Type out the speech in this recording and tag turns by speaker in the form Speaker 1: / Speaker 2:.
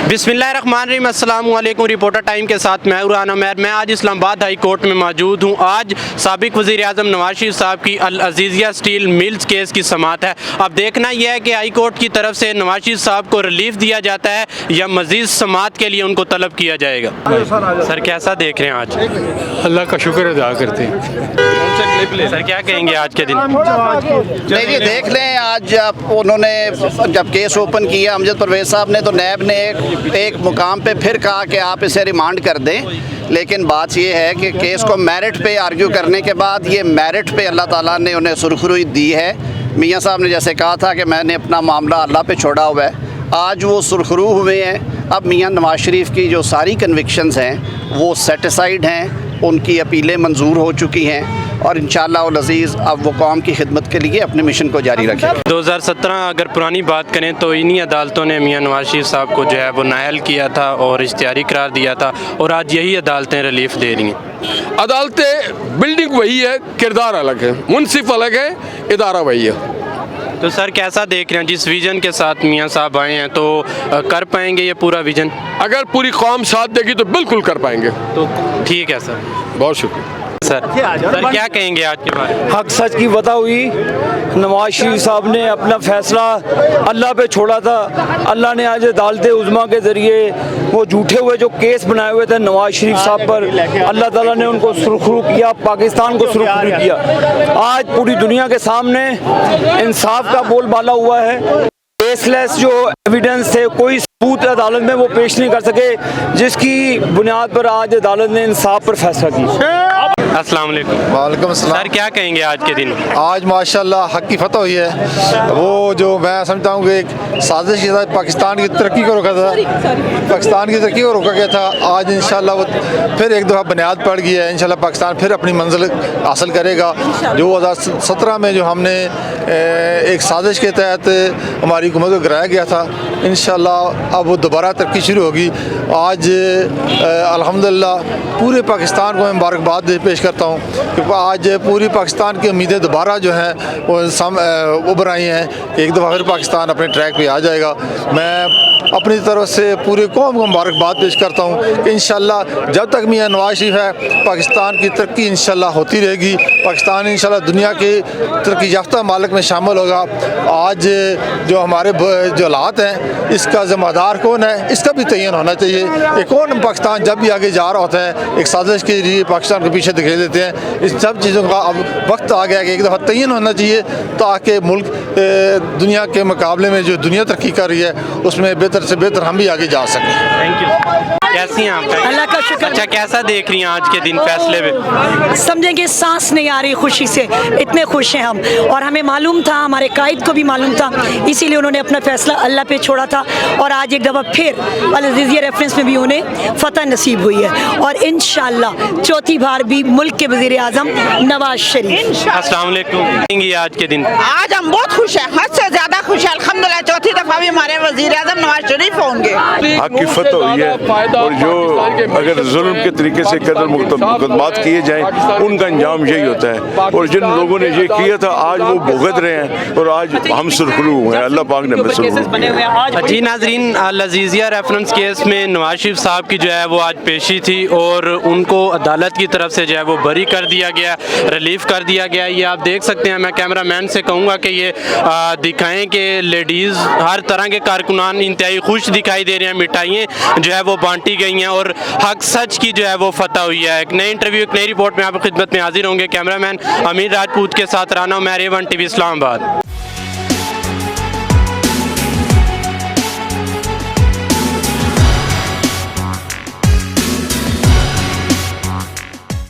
Speaker 1: बिस्मिल्लाहिर्रहमानिर्रहीम, अस्सलामु अलैकुम। रिपोर्टर टाइम के साथ मैं उरान उमैर। मैं आज इस्लामाबाद हाई कोर्ट में मौजूद हूँ। आज साबिक वज़ीर आज़म नवाज शरीफ साहब की अल अज़ीज़िया स्टील मिल्स केस की समाअत है। अब देखना यह है कि हाई कोर्ट की तरफ से नवाज शरीफ साहब को रिलीफ दिया जाता है या मज़ीद समाअत के लिए उनको तलब किया जाएगा। सर कैसा देख रहे हैं आज?
Speaker 2: अल्लाह का शुक्र अदा करते हैं।
Speaker 1: सर क्या कहेंगे आज के दिन?
Speaker 3: नहीं, देख लें आज उन्होंने जब केस ओपन किया अमजद परवेज़ साहब ने, तो नैब ने एक मुकाम पे फिर कहा कि आप इसे रिमांड कर दें, लेकिन बात यह है कि केस को मेरिट पे आर्ग्यू करने के बाद ये मेरिट पे अल्लाह ताला ने उन्हें सुरखरुई दी है। मियाँ साहब ने जैसे कहा था कि मैंने अपना मामला अल्लाह पे छोड़ा हुआ है, आज वो सुरखरू हुए हैं। अब मियाँ नवाज शरीफ की जो सारी कन्विक्शंस हैं वो सेटिसाइड हैं, उनकी अपीलें मंजूर हो चुकी हैं और इंशाअल्लाह उल अज़ीज़ अब वो कौम की खिदमत के लिए अपने मिशन को जारी रखें।
Speaker 1: 2017 अगर पुरानी बात करें तो इन्हीं अदालतों ने मियाँ नवाज शरीफ साहब को जो है वो नाअहल किया था और इश्तिहारी करार दिया था, और आज यही अदालतें रिलीफ दे रही हैं।
Speaker 2: अदालतें बिल्डिंग वही है, किरदार अलग है, मुनसिफ अलग है, इदारा वही है।
Speaker 1: तो सर कैसा देख रहे हैं, जिस विजन के साथ मियाँ साहब आए हैं तो कर पाएंगे ये पूरा विजन?
Speaker 2: अगर पूरी कौम साथ देगी तो बिल्कुल कर पाएंगे।
Speaker 1: तो ठीक है सर,
Speaker 2: बहुत शुक्रिया।
Speaker 1: सर क्या कहेंगे आज के बारे में?
Speaker 4: हक सच की वतह हुई। नवाज शरीफ साहब ने अपना फैसला अल्लाह पे छोड़ा था। अल्लाह ने आज अदालत उज़्मा के ज़रिए वो झूठे हुए जो केस बनाए हुए थे नवाज शरीफ साहब पर, अल्लाह ताला ने उनको सुरखरू किया, पाकिस्तान को सुरखरू किया। आज पूरी दुनिया के सामने इंसाफ का बोलबाला हुआ है। बेसलेस जो एविडेंस थे, कोई सबूत अदालत में वो पेश नहीं कर सके, जिसकी बुनियाद पर आज अदालत ने इंसाफ पर फैसला किया।
Speaker 1: अस्सलाम वालेकुम।
Speaker 5: वालेकुम अस्सलाम।
Speaker 1: सर क्या कहेंगे आज के दिन?
Speaker 5: आज माशाल्लाह हक की फतह हुई है। वो जो मैं समझता हूँ कि एक साजिश के साथ पाकिस्तान की तरक्की को रोका था, पाकिस्तान की तरक्की को रोका गया था। आज इंशाल्लाह वो फिर एक दफ़ा बुनियाद पड़ गई है। इंशाल्लाह पाकिस्तान फिर अपनी मंजिल हासिल करेगा। 2017 में जो हमने एक साजिश के तहत हमारी हुकूमत को गिराया गया था, इंशाल्लाह अब वो दोबारा तरक्की शुरू होगी। आज अल्हम्दुलिल्लाह पूरे पाकिस्तान को मैं मुबारकबाद पेश करता हूँ कि आज पूरी पाकिस्तान की उम्मीदें दोबारा जो हैं वो उभर आई हैं कि एक दफ़ा फिर पाकिस्तान अपने ट्रैक पे आ जाएगा। मैं अपनी तरफ से पूरे कौम को मुबारकबाद पेश करता हूँ कि इंशाल्लाह जब तक मियाँ नवाज शरीफ है पाकिस्तान की तरक्की इंशाल्लाह होती रहेगी। पाकिस्तान इंशाल्लाह दुनिया के तरक्की याफ्ता मालिक में शामिल होगा। आज जो हमारे जो हालात हैं इसका ज़िम्मेदार कौन है, इसका भी तयन होना चाहिए कि कौन पाकिस्तान जब भी आगे जा रहा होता है एक साजिश के लिए पाकिस्तान को पीछे धकेल देते हैं। इस सब चीज़ों का अब वक्त आ गया कि एक दफ़ा तयन होना चाहिए ताकि मुल्क दुनिया के मुकाबले में जो दुनिया तरक्की कर रही है उसमें बेहतर से बेहतर हम भी आगे जा सकें।
Speaker 1: Thank you. कैसी हैं आप?
Speaker 6: अल्लाह का शुक्र।
Speaker 1: अच्छा, कैसा देख रही हैं आज के दिन फैसले में?
Speaker 6: समझेंगे सांस नहीं आ रही खुशी से, इतने खुश हैं हम। और हमें मालूम था, हमारे कायद को भी मालूम था, इसीलिए उन्होंने अपना फैसला अल्लाह पे छोड़ा था। और आज एक दफ़ा फिर अल अज़ीज़िया रेफरेंस में भी उन्हें फ़तह नसीब हुई है और इंशाअल्लाह चौथी बार भी मुल्क के वज़ीर आज़म नवाज शरीफ।
Speaker 1: अस्सलाम वालेकुम। आज के दिन
Speaker 7: आज हम बहुत खुश हैं, हद से ज़्यादा खुश हैं। अल्हम्दुलिल्लाह चौथी दफ़ा भी हमारे वज़ीर आज़म नवाज शरीफ होंगे।
Speaker 8: हक की फतह हुई है और जो अगर जुल्म के तरीके से कदर मुकदमात किए जाएं उनका अंजाम यही होता है। और जिन लोगों ने ये किया था आज वो भुगत रहे हैं और आज हम सुरखरू हुए हैं। अल्लाह पाक ने हमें सुरखरू।
Speaker 1: जी नाज़रीन, अल अज़ीज़िया रेफरेंस केस में नवाज शरीफ साहब की जो है वो आज पेशी थी और उनको अदालत की तरफ से जो है वो बरी कर दिया गया, रिलीफ कर दिया गया। ये आप देख सकते हैं। मैं कैमरा मैन से कहूँगा कि ये दिखाएं कि लेडीज़ हर तरह के कारकुनान इंतहाई खुश दिखाई दे रहे हैं। मिठाइयाँ जो है वो बांटी गई हैं और हक सच की जो है वो फतह हुई है। एक नई इंटरव्यू, एक नई रिपोर्ट में आपकी खिदमत में हाजिर होंगे। कैमरा मैन अमीर राजपूत के साथ राना उमैर, A1 TV इस्लामाबाद।